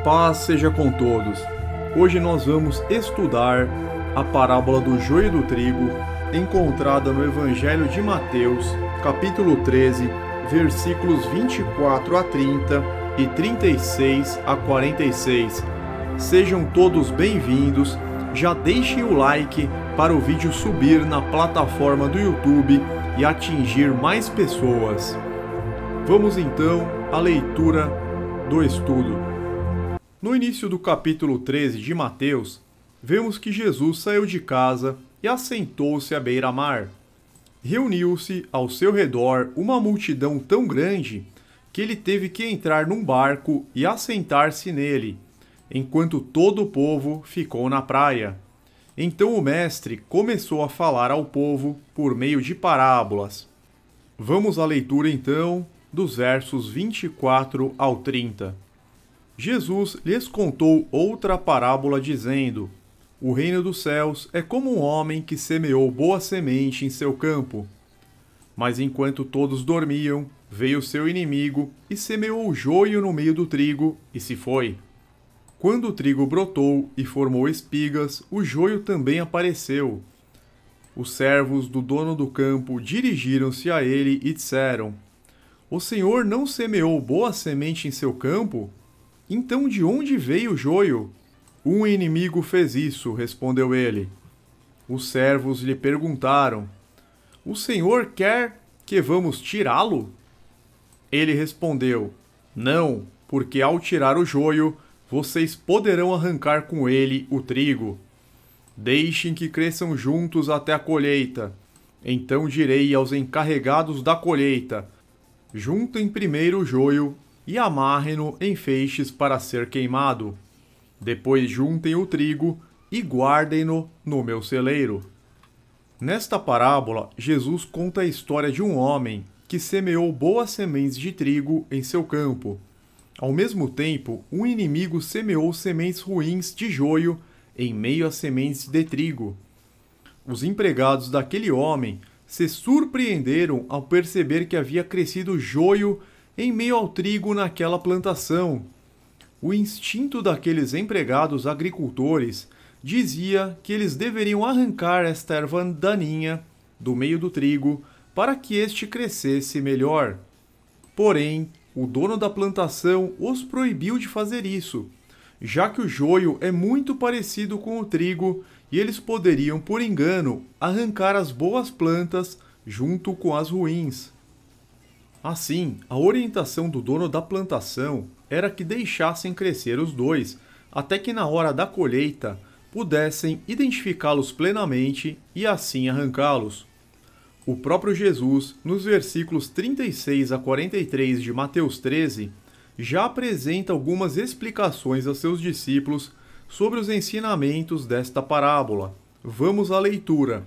Paz seja com todos. Hoje nós vamos estudar a parábola do joio e do trigo, encontrada no Evangelho de Mateus, capítulo 13, versículos 24 a 30 e 36 a 46. Sejam todos bem-vindos. Já deixem o like para o vídeo subir na plataforma do YouTube e atingir mais pessoas. Vamos então à leitura do estudo. No início do capítulo 13 de Mateus, vemos que Jesus saiu de casa e assentou-se à beira-mar. Reuniu-se ao seu redor uma multidão tão grande que ele teve que entrar num barco e assentar-se nele, enquanto todo o povo ficou na praia. Então o mestre começou a falar ao povo por meio de parábolas. Vamos à leitura então dos versos 24 ao 30. Jesus lhes contou outra parábola dizendo: O reino dos céus é como um homem que semeou boa semente em seu campo. Mas enquanto todos dormiam, veio seu inimigo e semeou o joio no meio do trigo e se foi. Quando o trigo brotou e formou espigas, o joio também apareceu. Os servos do dono do campo dirigiram-se a ele e disseram: O senhor não semeou boa semente em seu campo? Então de onde veio o joio? Um inimigo fez isso, respondeu ele. Os servos lhe perguntaram: O senhor quer que vamos tirá-lo? Ele respondeu: Não, porque ao tirar o joio, vocês poderão arrancar com ele o trigo. Deixem que cresçam juntos até a colheita. Então direi aos encarregados da colheita: Juntem primeiro o joio e amarrem-no em feixes para ser queimado. Depois juntem o trigo e guardem-no no meu celeiro. Nesta parábola, Jesus conta a história de um homem que semeou boas sementes de trigo em seu campo. Ao mesmo tempo, um inimigo semeou sementes ruins de joio em meio às sementes de trigo. Os empregados daquele homem se surpreenderam ao perceber que havia crescido joio em meio ao trigo naquela plantação. O instinto daqueles empregados agricultores dizia que eles deveriam arrancar esta erva daninha do meio do trigo para que este crescesse melhor. Porém, o dono da plantação os proibiu de fazer isso, já que o joio é muito parecido com o trigo e eles poderiam, por engano, arrancar as boas plantas junto com as ruins. Assim, a orientação do dono da plantação era que deixassem crescer os dois, até que na hora da colheita pudessem identificá-los plenamente e assim arrancá-los. O próprio Jesus, nos versículos 36 a 43 de Mateus 13, já apresenta algumas explicações a seus discípulos sobre os ensinamentos desta parábola. Vamos à leitura.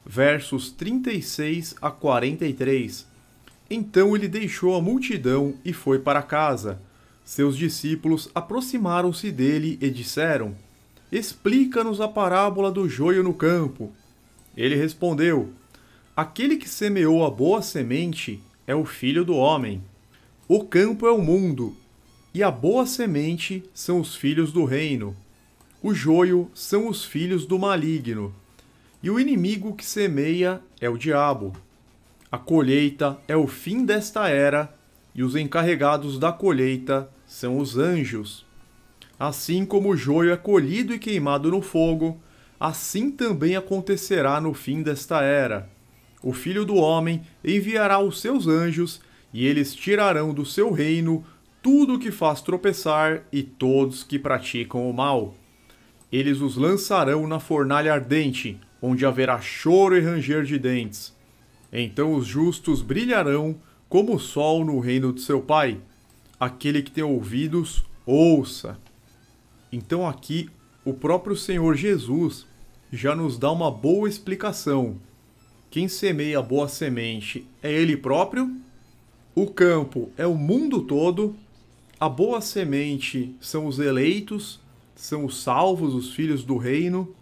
Versos 36 a 43. Então ele deixou a multidão e foi para casa. Seus discípulos aproximaram-se dele e disseram: Explica-nos a parábola do joio no campo. Ele respondeu: Aquele que semeou a boa semente é o Filho do Homem. O campo é o mundo, e a boa semente são os filhos do reino. O joio são os filhos do maligno, e o inimigo que semeia é o diabo. A colheita é o fim desta era, e os encarregados da colheita são os anjos. Assim como o joio é colhido e queimado no fogo, assim também acontecerá no fim desta era. O Filho do Homem enviará os seus anjos, e eles tirarão do seu reino tudo o que faz tropeçar e todos que praticam o mal. Eles os lançarão na fornalha ardente, onde haverá choro e ranger de dentes. Então os justos brilharão como o sol no reino de seu Pai. Aquele que tem ouvidos, ouça. Então aqui, o próprio Senhor Jesus já nos dá uma boa explicação. Quem semeia a boa semente é Ele próprio, o campo é o mundo todo, a boa semente são os eleitos, são os salvos, os filhos do reino,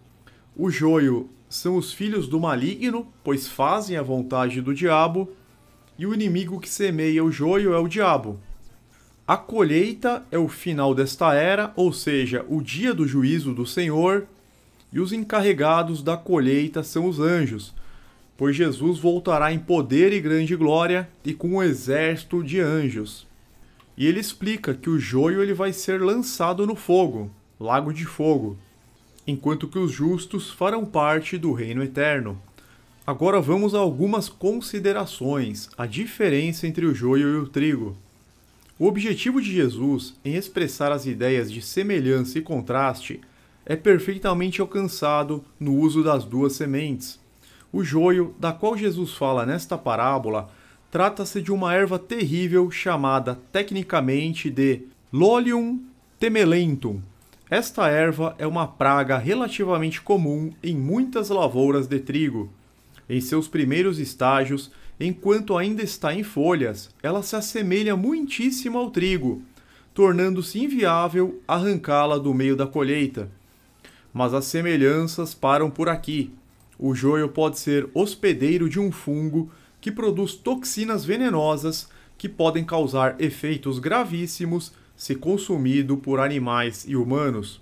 o joio são os filhos do maligno, pois fazem a vontade do diabo, e o inimigo que semeia o joio é o diabo. A colheita é o final desta era, ou seja, o dia do juízo do Senhor, e os encarregados da colheita são os anjos, pois Jesus voltará em poder e grande glória e com um exército de anjos. E ele explica que o joio ele vai ser lançado no fogo, lago de fogo, enquanto que os justos farão parte do reino eterno. Agora vamos a algumas considerações, a diferença entre o joio e o trigo. O objetivo de Jesus em expressar as ideias de semelhança e contraste é perfeitamente alcançado no uso das duas sementes. O joio, da qual Jesus fala nesta parábola, trata-se de uma erva terrível chamada tecnicamente de Lolium temelentum. Esta erva é uma praga relativamente comum em muitas lavouras de trigo. Em seus primeiros estágios, enquanto ainda está em folhas, ela se assemelha muitíssimo ao trigo, tornando-se inviável arrancá-la do meio da colheita. Mas as semelhanças param por aqui. O joio pode ser hospedeiro de um fungo que produz toxinas venenosas que podem causar efeitos gravíssimos se consumido por animais e humanos.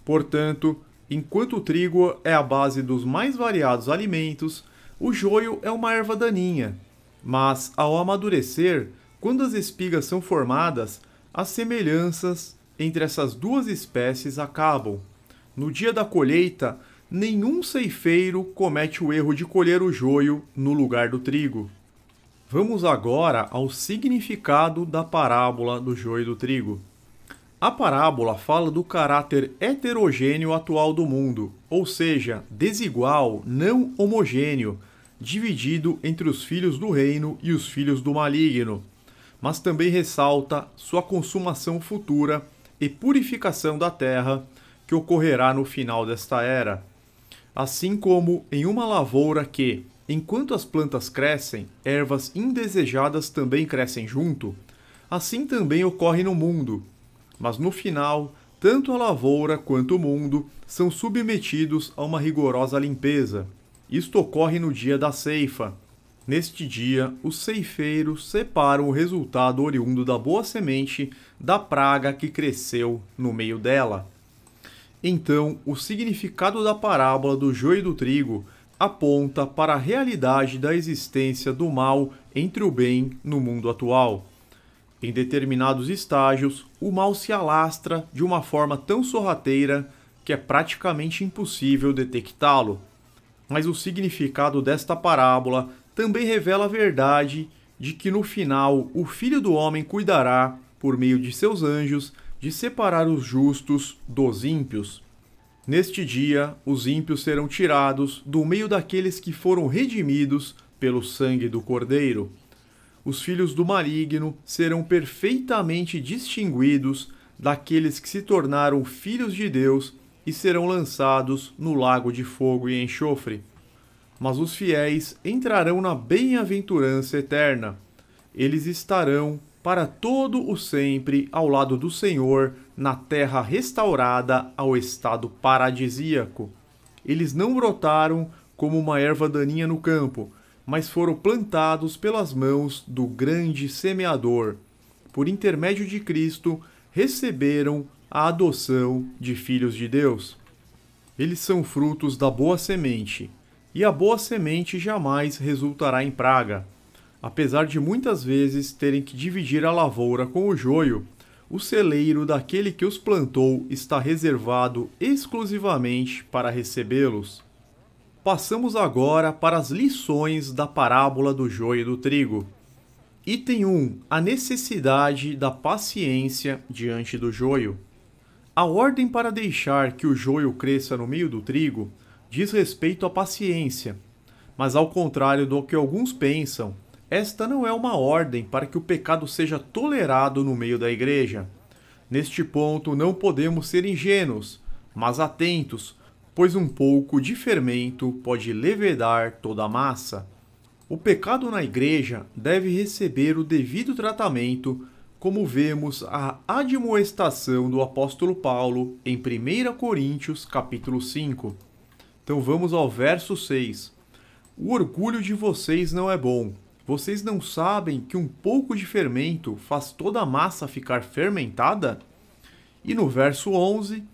Portanto, enquanto o trigo é a base dos mais variados alimentos, o joio é uma erva daninha. Mas, ao amadurecer, quando as espigas são formadas, as semelhanças entre essas duas espécies acabam. No dia da colheita, nenhum ceifeiro comete o erro de colher o joio no lugar do trigo. Vamos agora ao significado da parábola do joio e do trigo. A parábola fala do caráter heterogêneo atual do mundo, ou seja, desigual, não homogêneo, dividido entre os filhos do reino e os filhos do maligno, mas também ressalta sua consumação futura e purificação da terra, que ocorrerá no final desta era. Assim como em uma lavoura que, enquanto as plantas crescem, ervas indesejadas também crescem junto, assim também ocorre no mundo. Mas no final, tanto a lavoura quanto o mundo são submetidos a uma rigorosa limpeza. Isto ocorre no dia da ceifa. Neste dia, os ceifeiros separam o resultado oriundo da boa semente da praga que cresceu no meio dela. Então, o significado da parábola do joio e do trigo aponta para a realidade da existência do mal entre o bem no mundo atual. Em determinados estágios, o mal se alastra de uma forma tão sorrateira que é praticamente impossível detectá-lo. Mas o significado desta parábola também revela a verdade de que no final o Filho do Homem cuidará, por meio de seus anjos, de separar os justos dos ímpios. Neste dia, os ímpios serão tirados do meio daqueles que foram redimidos pelo sangue do Cordeiro. Os filhos do maligno serão perfeitamente distinguidos daqueles que se tornaram filhos de Deus e serão lançados no lago de fogo e enxofre. Mas os fiéis entrarão na bem-aventurança eterna. Eles estarão para todo o sempre ao lado do Senhor, na terra restaurada ao estado paradisíaco. Eles não brotaram como uma erva daninha no campo, mas foram plantados pelas mãos do grande semeador. Por intermédio de Cristo, receberam a adoção de filhos de Deus. Eles são frutos da boa semente, e a boa semente jamais resultará em praga. Apesar de muitas vezes terem que dividir a lavoura com o joio, o celeiro daquele que os plantou está reservado exclusivamente para recebê-los. Passamos agora para as lições da parábola do joio e do trigo. Item 1. A necessidade da paciência diante do joio. A ordem para deixar que o joio cresça no meio do trigo diz respeito à paciência, mas ao contrário do que alguns pensam, esta não é uma ordem para que o pecado seja tolerado no meio da igreja. Neste ponto não podemos ser ingênuos, mas atentos, pois um pouco de fermento pode levedar toda a massa. O pecado na igreja deve receber o devido tratamento, como vemos a admoestação do apóstolo Paulo em 1 Coríntios capítulo 5. Então vamos ao verso 6. O orgulho de vocês não é bom. Vocês não sabem que um pouco de fermento faz toda a massa ficar fermentada? E no verso 11: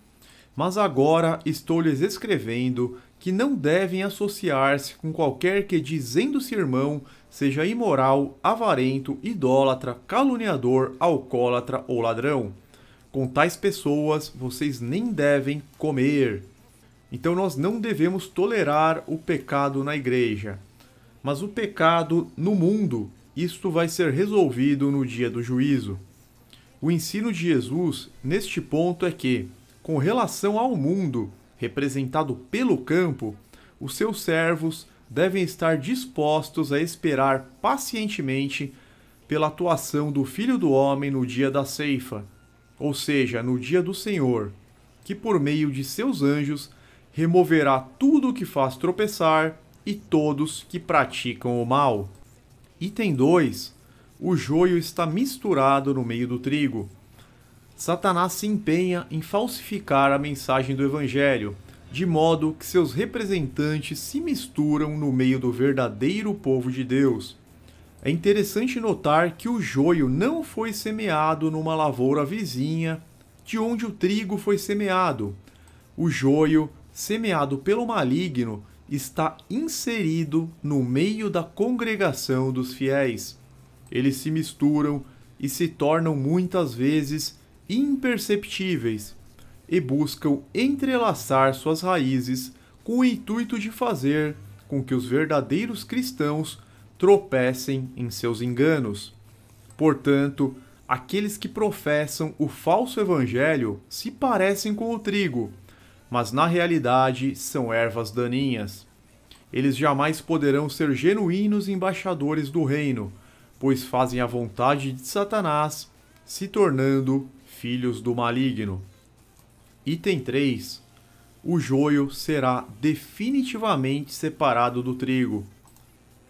Mas agora estou lhes escrevendo que não devem associar-se com qualquer que, dizendo-se irmão, seja imoral, avarento, idólatra, caluniador, alcoólatra ou ladrão. Com tais pessoas vocês nem devem comer. Então nós não devemos tolerar o pecado na igreja. Mas o pecado no mundo, isto vai ser resolvido no dia do juízo. O ensino de Jesus neste ponto é que, com relação ao mundo, representado pelo campo, os seus servos devem estar dispostos a esperar pacientemente pela atuação do Filho do Homem no dia da ceifa, ou seja, no dia do Senhor, que por meio de seus anjos removerá tudo o que faz tropeçar e todos que praticam o mal. Item 2. O joio está misturado no meio do trigo. Satanás se empenha em falsificar a mensagem do Evangelho, de modo que seus representantes se misturam no meio do verdadeiro povo de Deus. É interessante notar que o joio não foi semeado numa lavoura vizinha de onde o trigo foi semeado. O joio, semeado pelo maligno, está inserido no meio da congregação dos fiéis. Eles se misturam e se tornam muitas vezes imperceptíveis e buscam entrelaçar suas raízes com o intuito de fazer com que os verdadeiros cristãos tropecem em seus enganos. Portanto, aqueles que professam o falso evangelho se parecem com o trigo, mas na realidade são ervas daninhas. Eles jamais poderão ser genuínos embaixadores do reino, pois fazem a vontade de Satanás, se tornando filhos do maligno. Item 3. O joio será definitivamente separado do trigo.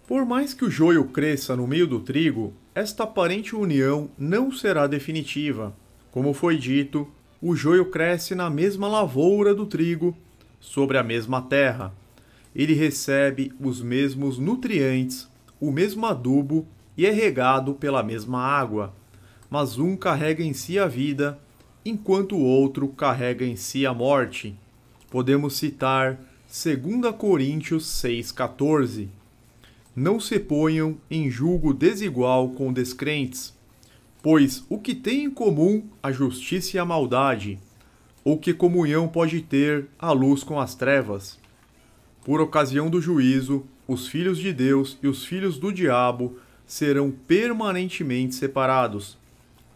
Por mais que o joio cresça no meio do trigo, esta aparente união não será definitiva. Como foi dito, o joio cresce na mesma lavoura do trigo, sobre a mesma terra. Ele recebe os mesmos nutrientes, o mesmo adubo e é regado pela mesma água. Mas um carrega em si a vida, enquanto o outro carrega em si a morte. Podemos citar 2 Coríntios 6,14. Não se ponham em julgo desigual com descrentes, pois o que tem em comum a justiça e a maldade, ou que comunhão pode ter a luz com as trevas? Por ocasião do juízo, os filhos de Deus e os filhos do diabo serão permanentemente separados.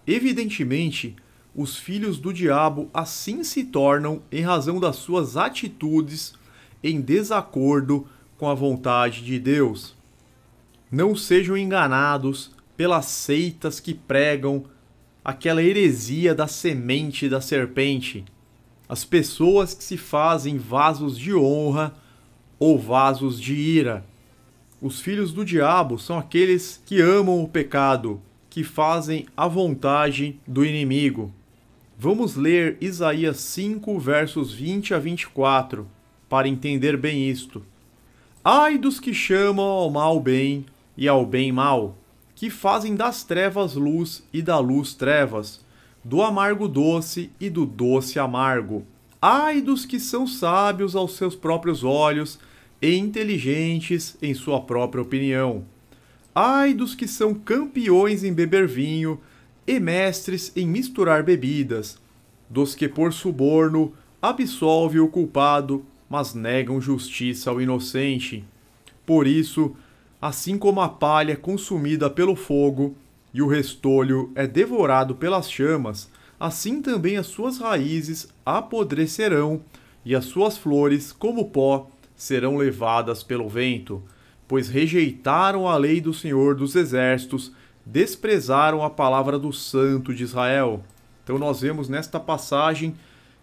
Evidentemente, os filhos do diabo assim se tornam em razão das suas atitudes em desacordo com a vontade de Deus. Não sejam enganados pelas seitas que pregam aquela heresia da semente da serpente. As pessoas que se fazem vasos de honra ou vasos de ira. Os filhos do diabo são aqueles que amam o pecado, que fazem a vontade do inimigo. Vamos ler Isaías 5, versos 20 a 24, para entender bem isto. Ai dos que chamam ao mal bem e ao bem mal, que fazem das trevas luz e da luz trevas, do amargo doce e do doce amargo. Ai dos que são sábios aos seus próprios olhos e inteligentes em sua própria opinião. Ai dos que são campeões em beber vinho e mestres em misturar bebidas, dos que por suborno absolvem o culpado, mas negam justiça ao inocente. Por isso, assim como a palha é consumida pelo fogo e o restolho é devorado pelas chamas, assim também as suas raízes apodrecerão e as suas flores, como pó, serão levadas pelo vento, pois rejeitaram a lei do Senhor dos Exércitos, desprezaram a palavra do Santo de Israel. Então nós vemos nesta passagem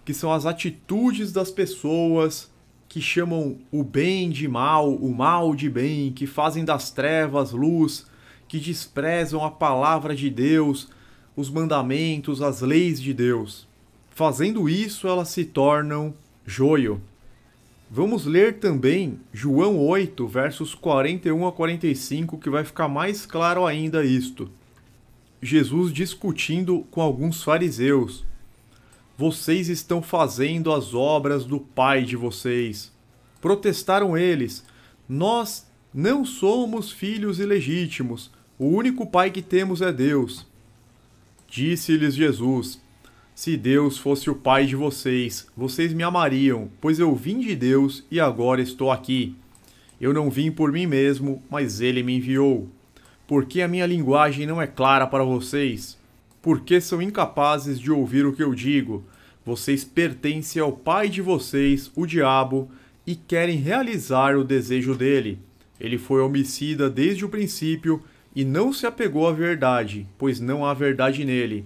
que são as atitudes das pessoas que chamam o bem de mal, o mal de bem, que fazem das trevas luz, que desprezam a palavra de Deus, os mandamentos, as leis de Deus. Fazendo isso, elas se tornam joio. Vamos ler também João 8, versos 41 a 45, que vai ficar mais claro ainda isto. Jesus discutindo com alguns fariseus. Vocês estão fazendo as obras do pai de vocês. Protestaram eles. Nós não somos filhos ilegítimos. O único pai que temos é Deus. Disse-lhes Jesus: se Deus fosse o pai de vocês, vocês me amariam, pois eu vim de Deus e agora estou aqui. Eu não vim por mim mesmo, mas ele me enviou. Por que a minha linguagem não é clara para vocês? Por que são incapazes de ouvir o que eu digo? Vocês pertencem ao pai de vocês, o diabo, e querem realizar o desejo dele. Ele foi homicida desde o princípio e não se apegou à verdade, pois não há verdade nele.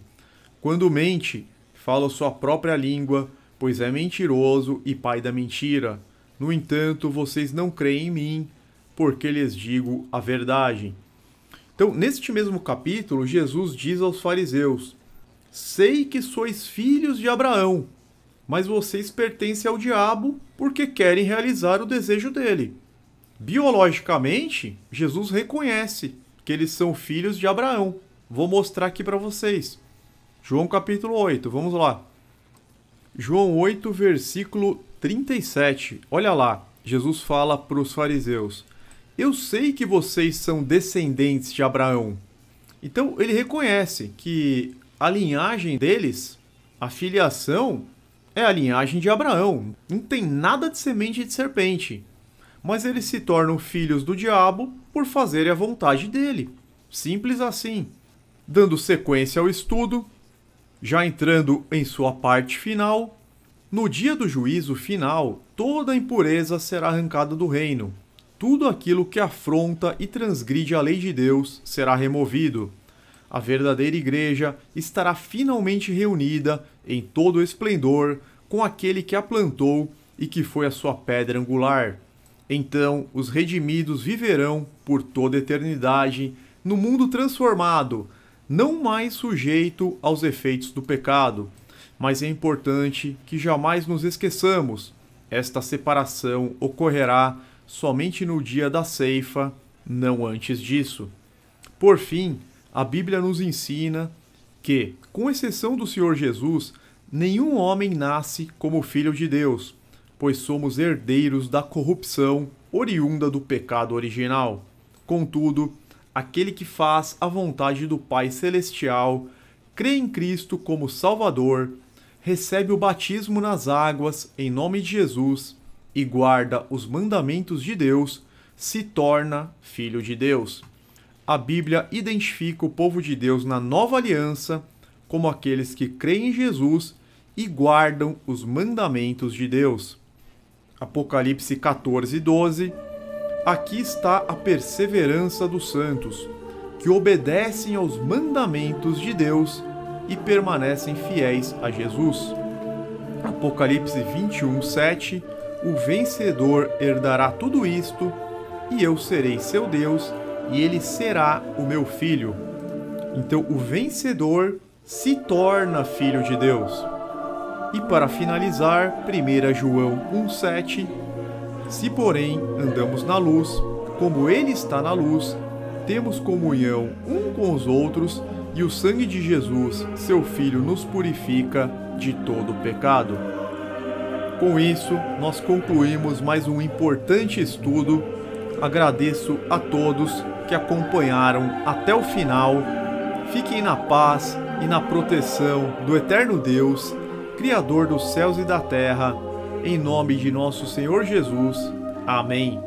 Quando mente, fala sua própria língua, pois é mentiroso e pai da mentira. No entanto, vocês não creem em mim, porque lhes digo a verdade. Então, neste mesmo capítulo, Jesus diz aos fariseus: sei que sois filhos de Abraão, mas vocês pertencem ao diabo porque querem realizar o desejo dele. Biologicamente, Jesus reconhece que eles são filhos de Abraão. Vou mostrar aqui para vocês. João capítulo 8, vamos lá. João 8, versículo 37. Olha lá, Jesus fala para os fariseus: eu sei que vocês são descendentes de Abraão. Então ele reconhece que a linhagem deles, a filiação, é a linhagem de Abraão. Não tem nada de semente de serpente. Mas eles se tornam filhos do diabo por fazerem a vontade dele. Simples assim. Dando sequência ao estudo, já entrando em sua parte final, no dia do juízo final, toda a impureza será arrancada do reino. Tudo aquilo que afronta e transgride a lei de Deus será removido. A verdadeira igreja estará finalmente reunida em todo o esplendor com aquele que a plantou e que foi a sua pedra angular. Então os redimidos viverão por toda a eternidade no mundo transformado, não mais sujeito aos efeitos do pecado. Mas é importante que jamais nos esqueçamos. Esta separação ocorrerá somente no dia da ceifa, não antes disso. Por fim, a Bíblia nos ensina que, com exceção do Senhor Jesus, nenhum homem nasce como filho de Deus, pois somos herdeiros da corrupção oriunda do pecado original. Contudo, aquele que faz a vontade do Pai Celestial, crê em Cristo como Salvador, recebe o batismo nas águas em nome de Jesus e guarda os mandamentos de Deus, se torna filho de Deus. A Bíblia identifica o povo de Deus na nova aliança como aqueles que creem em Jesus e guardam os mandamentos de Deus. Apocalipse 14, 12. Aqui está a perseverança dos santos, que obedecem aos mandamentos de Deus e permanecem fiéis a Jesus. Apocalipse 21, 7. O vencedor herdará tudo isto, e eu serei seu Deus, e ele será o meu filho. Então o vencedor se torna filho de Deus. E para finalizar, 1 João 1,7: se porém andamos na luz, como ele está na luz, temos comunhão um com os outros, e o sangue de Jesus, seu Filho, nos purifica de todo pecado. Com isso, nós concluímos mais um importante estudo. Agradeço a todos que acompanharam até o final. Fiquem na paz e na proteção do eterno Deus, Criador dos céus e da terra, em nome de nosso Senhor Jesus. Amém.